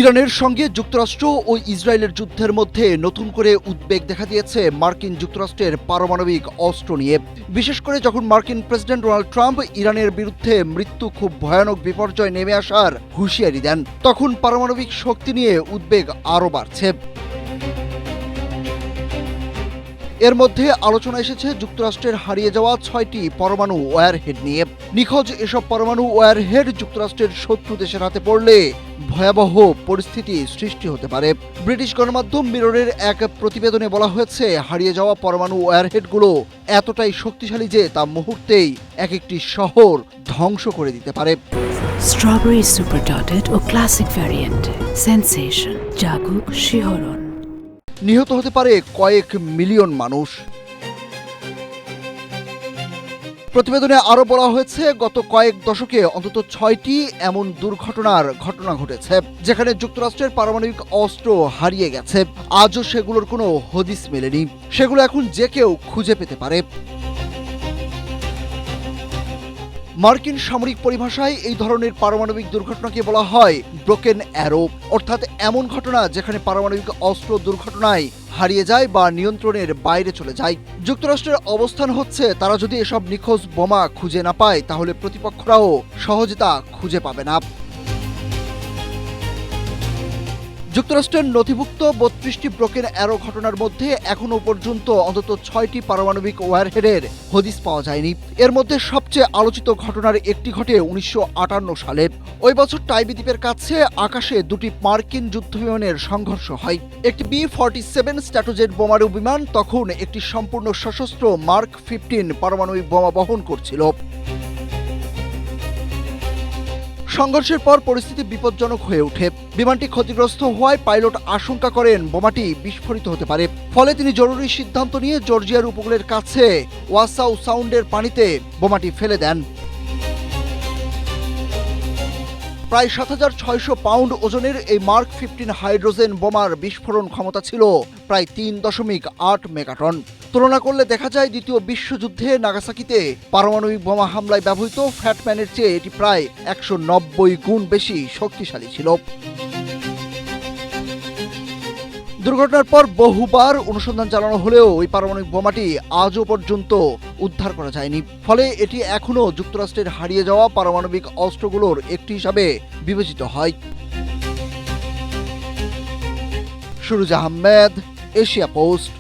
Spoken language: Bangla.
ইরানের সঙ্গে যুক্তরাষ্ট্র ও ইসরায়েলের যুদ্ধের মধ্যে নতুন করে উদ্বেগ দেখা দিয়েছে মার্কিন যুক্তরাষ্ট্রের পারমাণবিক অস্ত্র নিয়ে। বিশেষ করে যখন মার্কিন প্রেসিডেন্ট ডোনাল্ড ট্রাম্প ইরানের বিরুদ্ধে মৃত্যু খুব ভয়ানক বিপর্যয় নেমে আসার হুঁশিয়ারি দেন, তখন পারমাণবিক শক্তি নিয়ে উদ্বেগ আরও বাড়ছে। এর মধ্যে আলোচনা এসেছে যুক্তরাষ্ট্রের হারিয়ে যাওয়া 6টি পরমাণু ওয়্যারহেড নিয়ে। নিখোঁজ এসব পরমাণু ওয়্যারহেড যুক্তরাষ্ট্রের শত্রু দেশের হাতে পড়লে ভয়াবহ পরিস্থিতি সৃষ্টি হতে পারে। ব্রিটিশ গণমাধ্যম মিররের এক প্রতিবেদনে বলা হয়েছে, হারিয়ে যাওয়া পরমাণু ওয়্যারহেডগুলো এতটাই শক্তিশালী যে তা মুহূর্তেই এক একটি শহর ধ্বংস করে দিতে পারে। স্ট্রবেরি সুপার ডটেড ও ক্লাসিক ভ্যারিয়েন্টে সেন্সেশন জাগুক শিহরণ। নিহত হতে পারে কয়েক মিলিয়ন মানুষ। প্রতিবেদনে আরও বলা হয়েছে, গত কয়েক দশকে অন্তত 6টি এমন দুর্ঘটনার ঘটনা ঘটেছে যেখানে যুক্তরাষ্ট্রের পারমাণবিক অস্ত্র হারিয়ে গেছে। আজও সেগুলোর কোনো হদিস মেলেনি। সেগুলো এখন যে কেউ খুঁজে পেতে পারে। মার্কিন সামরিক পরিভাষায় এই ধরনের পারমাণবিক দুর্ঘটনাকে বলা হয় ব্রোকেন অ্যারো, অর্থাৎ এমন ঘটনা যেখানে পারমাণবিক অস্ত্র দুর্ঘটনায় হারিয়ে যায় বা নিয়ন্ত্রণের বাইরে চলে যায়। যুক্তরাষ্ট্রের অবস্থান হচ্ছে, তারা যদি এসব নিখোঁজ বোমা খুঁজে না পায় তাহলে প্রতিপক্ষরাও সহজে তা খুঁজে পাবে না। যুক্তরাষ্ট্রের নথিভুক্ত 32টি ব্রোকেন অ্যারো ঘটনার মধ্যে এখনও পর্যন্ত অন্তত 6টি পারমাণবিক ওয়্যারহেডের হদিস পাওয়া যায়নি। এর মধ্যে সবচেয়ে আলোচিত ঘটনার একটি ঘটে 1958 সালে। ওই বছর টাইবি দ্বীপের কাছে আকাশে দুটি মার্কিন যুদ্ধবিমানের সংঘর্ষ হয়। একটি B-47 স্ট্র্যাটোজেট বোমারু বিমান তখন একটি সম্পূর্ণ সশস্ত্র মার্ক 15 পারমাণবিক বোমা বহন করছিল। সংঘর্ষের পর পরিস্থিতি বিপজ্জনক হয়ে ওঠে। বিমানটি ক্ষতিগ্রস্ত হওয়ায় পাইলট আশঙ্কা করেন বোমাটি বিস্ফোরিত হতে পারে। ফলে তিনি জরুরি সিদ্ধান্ত নিয়ে জর্জিয়ার উপকূলের কাছে ওয়াসাউ সাউন্ডের পানিতে বোমাটি ফেলে দেন। প্রায় 7,600 পাউন্ড ওজনের এই মার্ক 15 হাইড্রোজেন বোমার বিস্ফোরণ ক্ষমতা ছিল প্রায় 3.8 মেগাটন। তুলনা করলে দেখা যায় দ্বিতীয় বিশ্বযুদ্ধে নাগাসাকিতে পারমাণবিক বোমা হামলায় ব্যবহৃত ফ্যাটম্যানের চেয়ে এটি প্রায় 190 গুণ বেশি শক্তিশালী ছিল। দুর্ঘটনার পর বহুবার অনুসন্ধান চালানো হলেও ওই পারমাণবিক বোমাটি আজও পর্যন্ত উদ্ধার করা যায়নি। ফলে এটি এখনও যুক্তরাষ্ট্রের হারিয়ে যাওয়া পারমাণবিক অস্ত্রগুলোর একটি হিসাবে বিবেচিত হয়। Suruj Ahmed, Asia post.